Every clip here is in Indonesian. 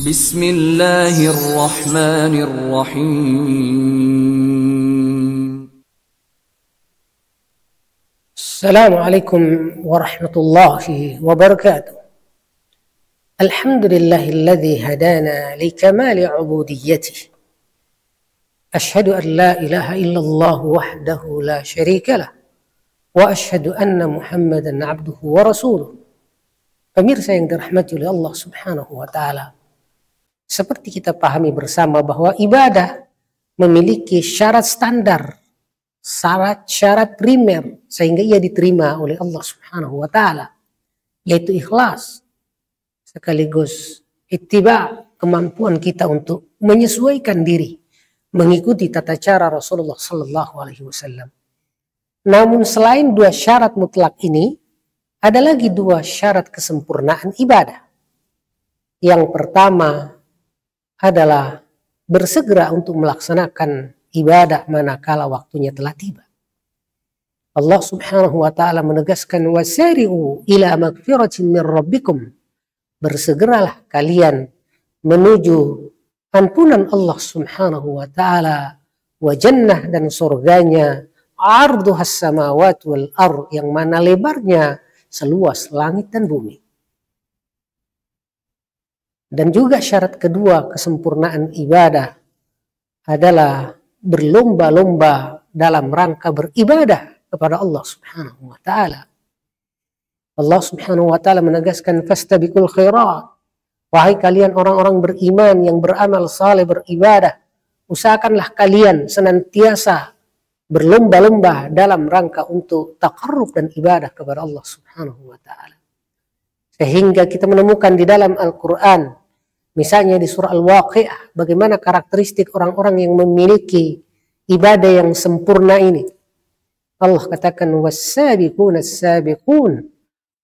بسم الله الرحمن الرحيم. السلام عليكم ورحمة الله وبركاته. الحمد لله الذي هدانا لكمال عبوديته. أشهد أن لا إله إلا الله وحده لا شريك له وأشهد أن محمدا عبده ورسوله. Pemirsa yang dirahmati oleh Allah Subhanahu wa Ta'ala, seperti kita pahami bersama bahwa ibadah memiliki syarat standar, syarat primer sehingga ia diterima oleh Allah Subhanahu wa Ta'ala, yaitu ikhlas sekaligus ittiba, kemampuan kita untuk menyesuaikan diri mengikuti tata cara Rasulullah sallallahu alaihi wasallam. Namun selain dua syarat mutlak ini, ada lagi dua syarat kesempurnaan ibadah. Yang pertama adalah bersegera untuk melaksanakan ibadah manakala waktunya telah tiba. Allah Subhanahu wa Ta'ala menegaskan, wasari'u ila magfiratin min rabbikum. Bersegeralah kalian menuju ampunan Allah Subhanahu wa Ta'ala, wa jannah, dan surganya, arduhas samawati wal ard, yang mana lebarnya seluas langit dan bumi. Dan juga syarat kedua kesempurnaan ibadah adalah berlomba-lomba dalam rangka beribadah kepada Allah Subhanahu wa Ta'ala. Allah Subhanahu wa Ta'ala menegaskan, fastabiqul khairat. Wahai kalian orang-orang beriman yang beramal saleh, beribadah, usahakanlah kalian senantiasa berlomba-lomba dalam rangka untuk taqarrub dan ibadah kepada Allah Subhanahu wa Ta'ala. Sehingga kita menemukan di dalam Al-Quran, misalnya di surah Al-Waqi'ah, bagaimana karakteristik orang-orang yang memiliki ibadah yang sempurna ini. Allah katakan, was-sabiquna as-sabiqun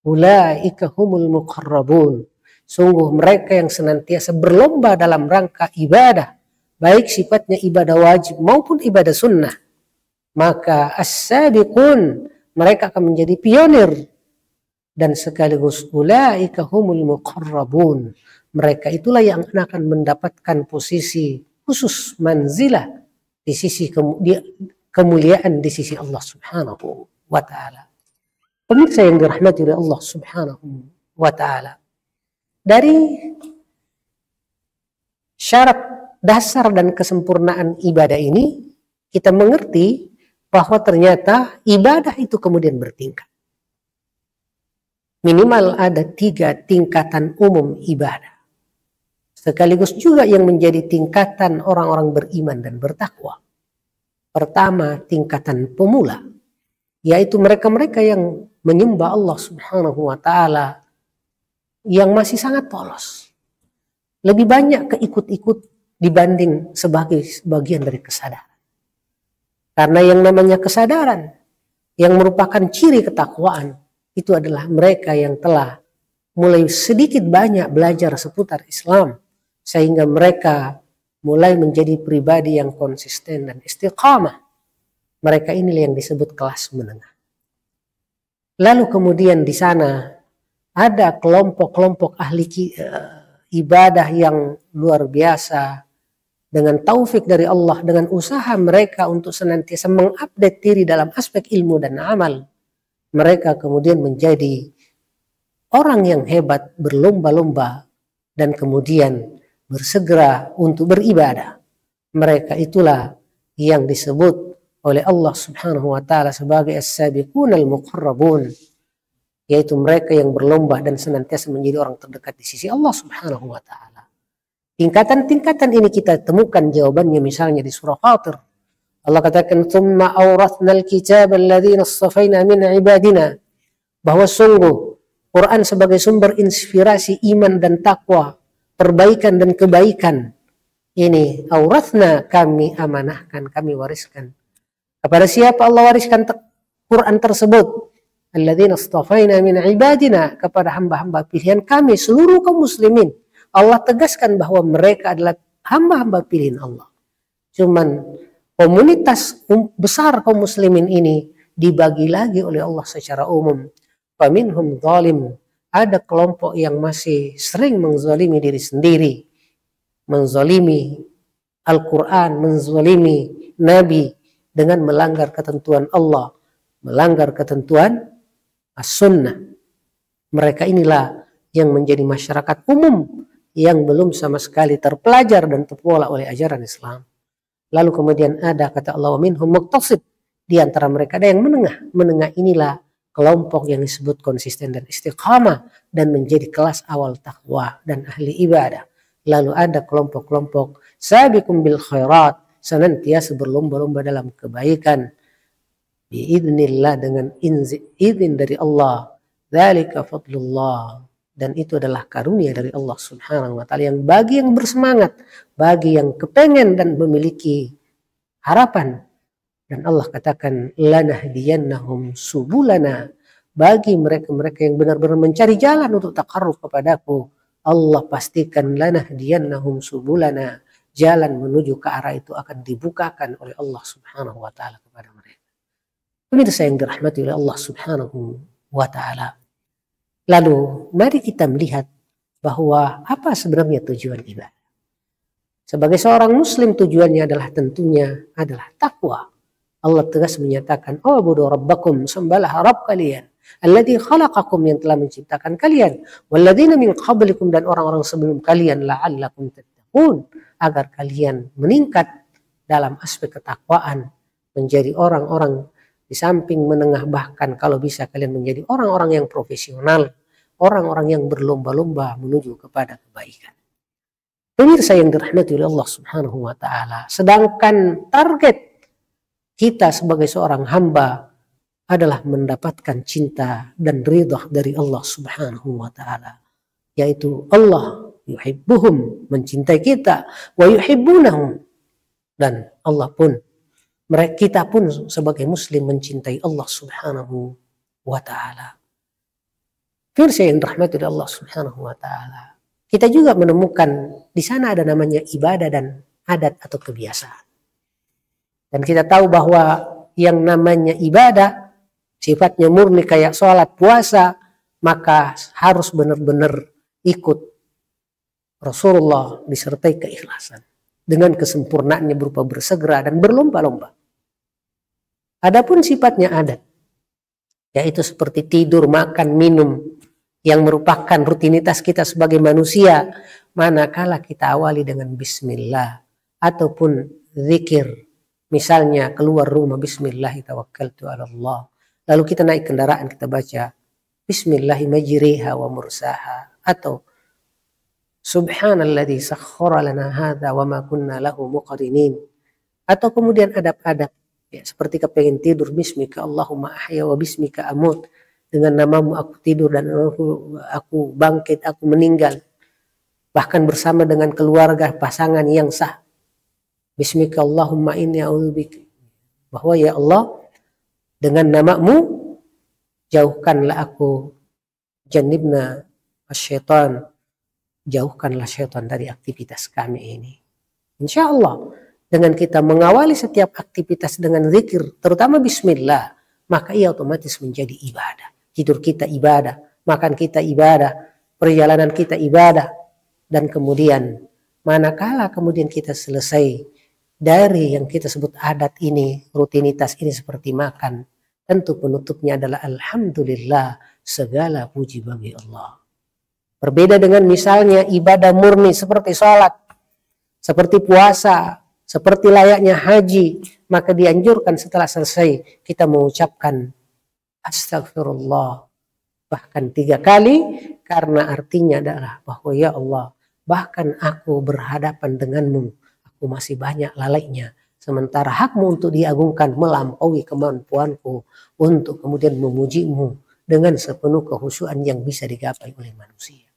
ulaika humul muqarrabun. Sungguh mereka yang senantiasa berlomba dalam rangka ibadah, baik sifatnya ibadah wajib maupun ibadah sunnah, maka as-sabiqun, mereka akan menjadi pionir. Dan sekaligus ulaika humul muqarrabun, mereka itulah yang akan mendapatkan posisi khusus, manzilah di sisi kemuliaan di sisi Allah Subhanahu wa Ta'ala. Pemirsa yang dirahmati oleh Allah Subhanahu wa Ta'ala, dari syarat dasar dan kesempurnaan ibadah ini kita mengerti bahwa ternyata ibadah itu kemudian bertingkat. Minimal ada 3 tingkatan umum ibadah. Sekaligus juga yang menjadi tingkatan orang-orang beriman dan bertakwa. Pertama, tingkatan pemula, yaitu mereka-mereka yang menyembah Allah Subhanahu wa Ta'ala yang masih sangat polos. Lebih banyak keikut-ikut dibanding sebagai bagian dari kesadaran. Karena yang namanya kesadaran yang merupakan ciri ketakwaan itu adalah mereka yang telah mulai sedikit banyak belajar seputar Islam, sehingga mereka mulai menjadi pribadi yang konsisten dan istiqamah. Mereka inilah yang disebut kelas menengah. Lalu kemudian di sana ada kelompok-kelompok ahli ibadah yang luar biasa. Dengan taufik dari Allah, dengan usaha mereka untuk senantiasa mengupdate diri dalam aspek ilmu dan amal, mereka kemudian menjadi orang yang hebat, berlomba-lomba, dan kemudian bersegera untuk beribadah. Mereka itulah yang disebut oleh Allah Subhanahu wa Ta'ala sebagai as-sabiqunal muqarrabun, yaitu mereka yang berlomba dan senantiasa menjadi orang terdekat di sisi Allah Subhanahu wa Ta'ala. Tingkatan-tingkatan ini kita temukan jawabannya misalnya di surah Fatir. Allah katakan, "Tsumma awrathnal kitaba alladziina istafaina min ibadina." Bahwa sungguh Quran sebagai sumber inspirasi iman dan takwa, perbaikan dan kebaikan. Ini awrathna, kami amanahkan, kami wariskan. Kepada siapa Allah wariskan Quran tersebut? Alladziina istafaina min ibadina, kepada hamba-hamba pilihan kami, seluruh kaum muslimin. Allah tegaskan bahwa mereka adalah hamba-hamba pilihan Allah. Cuman komunitas besar kaum muslimin ini dibagi lagi oleh Allah secara umum. Faminhum zalim, ada kelompok yang masih sering menzalimi diri sendiri. menzalimi Al-Quran, menzalimi Nabi dengan melanggar ketentuan Allah, melanggar ketentuan As-Sunnah. Mereka inilah yang menjadi masyarakat umum yang belum sama sekali terpelajar dan terpola oleh ajaran Islam. Lalu kemudian ada kata Allah, minhum muqtasid, di antara mereka ada yang menengah. Menengah inilah kelompok yang disebut konsisten dan istiqamah dan menjadi kelas awal takwa dan ahli ibadah. Lalu ada kelompok-kelompok sabiqum bil khairat, senantiasa berlomba-lomba dalam kebaikan. Biidznillah, dengan izin dari Allah. Dzalika fadlullah, dan itu adalah karunia dari Allah Subhanahu wa taala yang bagi yang bersemangat, bagi yang kepengen dan memiliki harapan. Dan Allah katakan lanahdiyannahum subulana, bagi mereka-mereka yang benar-benar mencari jalan untuk taqarrub kepadaku, Allah pastikan lanahdiyannahum subulana, jalan menuju ke arah itu akan dibukakan oleh Allah Subhanahu wa taala kepada mereka. Pemirsa yang dirahmati oleh Allah Subhanahu wa taala. Lalu mari kita melihat bahwa apa sebenarnya tujuan ibadah. Sebagai seorang muslim tujuannya adalah tentunya adalah takwa. Allah tegas menyatakan, "Ubudu rabbakum", sembahlah Rabb kalian, alladzi khalaqakum, yang telah menciptakan kalian, walladzina min qablikum, dan orang-orang sebelum kalian, la'allakum tattaqun, agar kalian meningkat dalam aspek ketakwaan, menjadi orang-orang di samping menengah, bahkan kalau bisa kalian menjadi orang-orang yang profesional, orang-orang yang berlomba-lomba menuju kepada kebaikan. Pemirsa yang dirahmati oleh Allah Subhanahu wa taala, sedangkan target kita sebagai seorang hamba adalah mendapatkan cinta dan ridha dari Allah Subhanahu wa taala, yaitu Allah yuhibbuhum, mencintai kita, wa yuhibbunahum, dan Allah pun, kita pun sebagai muslim mencintai Allah Subhanahu wa taala. Firman yang dirahmati oleh Allah Subhanahu wa taala, kita juga menemukan di sana ada namanya ibadah dan adat atau kebiasaan. Dan kita tahu bahwa yang namanya ibadah sifatnya murni kayak sholat, puasa, maka harus benar-benar ikut Rasulullah disertai keikhlasan. Dengan kesempurnaannya berupa bersegera dan berlomba-lomba. Adapun sifatnya adat, yaitu seperti tidur, makan, minum, yang merupakan rutinitas kita sebagai manusia, manakala kita awali dengan bismillah ataupun zikir, misalnya keluar rumah, bismillah tawakkaltu ala Allah, lalu kita naik kendaraan kita baca bismillahi majriha wa mursaha, atau subhanalladzi sakhkhara lana hadza wa ma kunna lahu muqrinin, atau kemudian adab-adab ya, seperti kepengen tidur, bismika Allahumma ahya wa bismika amut, dengan namamu aku tidur dan aku bangkit, aku meninggal, bahkan bersama dengan keluarga pasangan yang sah, bismika Allahumma inni a'udzubika, bahwa ya Allah dengan namamu jauhkanlah aku, jannibna asyaitan, jauhkanlah syaitan dari aktivitas kami ini. Insya Allah dengan kita mengawali setiap aktivitas dengan zikir, terutama bismillah, maka ia otomatis menjadi ibadah. Tidur kita ibadah, makan kita ibadah, perjalanan kita ibadah. Dan kemudian manakala kemudian kita selesai dari yang kita sebut adat ini, rutinitas ini seperti makan, tentu penutupnya adalah alhamdulillah, segala puji bagi Allah. Berbeda dengan misalnya ibadah murni seperti sholat, seperti puasa, seperti layaknya haji, maka dianjurkan setelah selesai kita mengucapkan astagfirullah bahkan 3 kali, karena artinya adalah bahwa ya Allah, bahkan aku berhadapan denganmu, aku masih banyak lalainya, sementara hakmu untuk diagungkan melampaui kemampuanku untuk kemudian memujimu dengan sepenuh kehusyuan yang bisa digapai oleh manusia.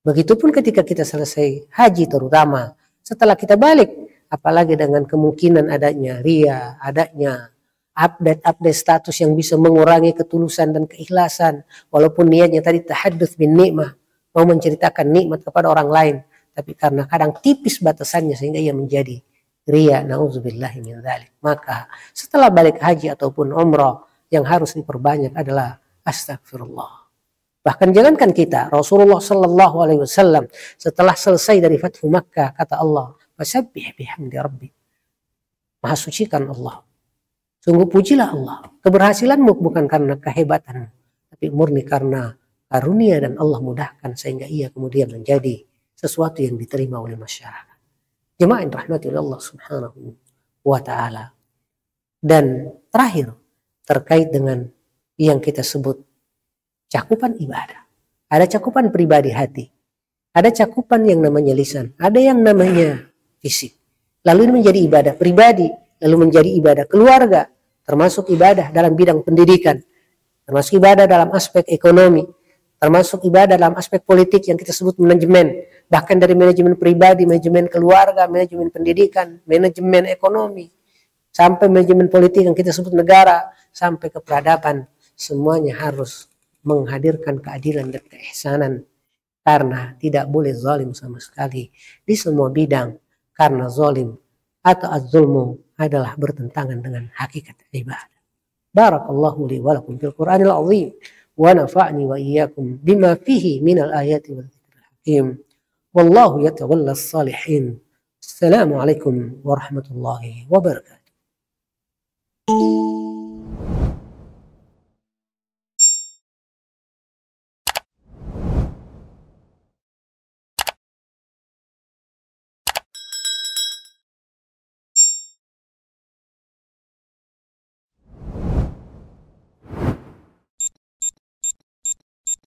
Begitupun ketika kita selesai haji, terutama setelah kita balik, apalagi dengan kemungkinan adanya ria, adanya update status yang bisa mengurangi ketulusan dan keikhlasan, walaupun niatnya tadi tahadduts bin nikmah, mau menceritakan nikmat kepada orang lain, tapi karena kadang tipis batasannya sehingga ia menjadi ria, nauzubillahi min dzalik. Maka setelah balik haji ataupun umrah, yang harus diperbanyak adalah astagfirullah. Bahkan jangankan kita, Rasulullah Sallallahu Alaihi Wasallam setelah selesai dari Fathu Makkah, kata Allah, "Fasabbih bihamdi rabbik." Maha sucikan Allah. Sungguh pujilah Allah. Keberhasilanmu bukan karena kehebatanmu, tapi murni karena karunia dan Allah mudahkan sehingga ia kemudian menjadi sesuatu yang diterima oleh masyarakat. Jemaah yang dirahmati oleh Allah Subhanahu wa Ta'ala. Dan terakhir, terkait dengan yang kita sebut cakupan ibadah. Ada cakupan pribadi hati. Ada cakupan yang namanya lisan. Ada yang namanya fisik. Lalu ini menjadi ibadah pribadi. Lalu menjadi ibadah keluarga. Termasuk ibadah dalam bidang pendidikan. Termasuk ibadah dalam aspek ekonomi. Termasuk ibadah dalam aspek politik yang kita sebut manajemen. Bahkan dari manajemen pribadi, manajemen keluarga, manajemen pendidikan, manajemen ekonomi. Sampai manajemen politik yang kita sebut negara. Sampai ke peradaban. Semuanya harus menghadirkan keadilan dan keihsanan, karena tidak boleh zalim sama sekali di semua bidang, karena zalim atau az-zulmu adalah bertentangan dengan hakikat ibadah. Barakallahu li wa lakum fil Qur'anil azim wa nafa'ni wa iyyakum bima fihi minal ayati wal dzikril hakim. Wallahu yatawallas salihin. Assalamualaikum warahmatullahi wabarakatuh.